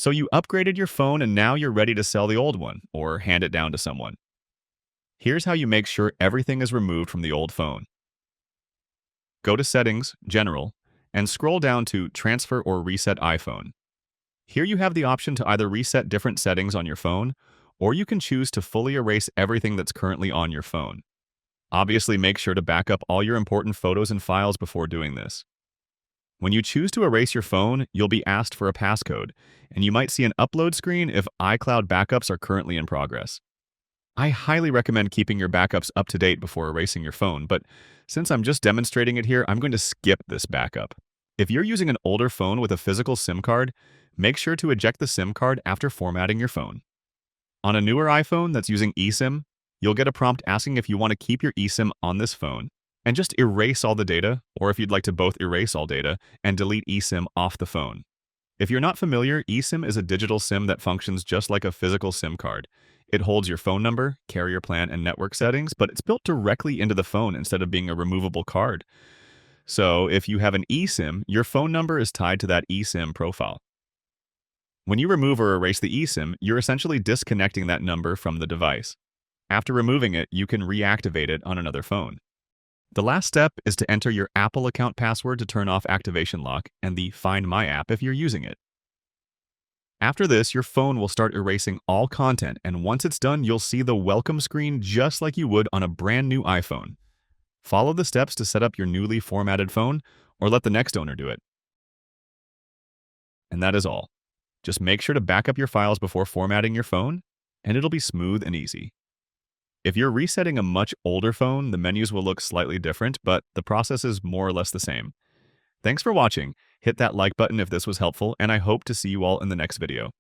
So you upgraded your phone and now you're ready to sell the old one or hand it down to someone. Here's how you make sure everything is removed from the old phone. Go to Settings, General, and scroll down to Transfer or Reset iPhone. Here you have the option to either reset different settings on your phone, or you can choose to fully erase everything that's currently on your phone. Obviously, make sure to back up all your important photos and files before doing this. When you choose to erase your phone, you'll be asked for a passcode, and you might see an upload screen if iCloud backups are currently in progress. I highly recommend keeping your backups up to date before erasing your phone, but since I'm just demonstrating it here, I'm going to skip this backup. If you're using an older phone with a physical SIM card, make sure to eject the SIM card after formatting your phone. On a newer iPhone that's using eSIM, you'll get a prompt asking if you want to keep your eSIM on this phone, and just erase all the data, or if you'd like to both erase all data and delete eSIM off the phone. If you're not familiar, eSIM is a digital SIM that functions just like a physical SIM card. It holds your phone number, carrier plan, and network settings, but it's built directly into the phone instead of being a removable card. So if you have an eSIM, your phone number is tied to that eSIM profile. When you remove or erase the eSIM, you're essentially disconnecting that number from the device. After removing it, you can reactivate it on another phone. The last step is to enter your Apple account password to turn off activation lock and the Find My app if you're using it. After this, your phone will start erasing all content, and once it's done, you'll see the welcome screen just like you would on a brand new iPhone. Follow the steps to set up your newly formatted phone, or let the next owner do it. And that is all. Just make sure to back up your files before formatting your phone, and it'll be smooth and easy. If you're resetting a much older phone, the menus will look slightly different, but the process is more or less the same. Thanks for watching. Hit that like button if this was helpful, and I hope to see you all in the next video.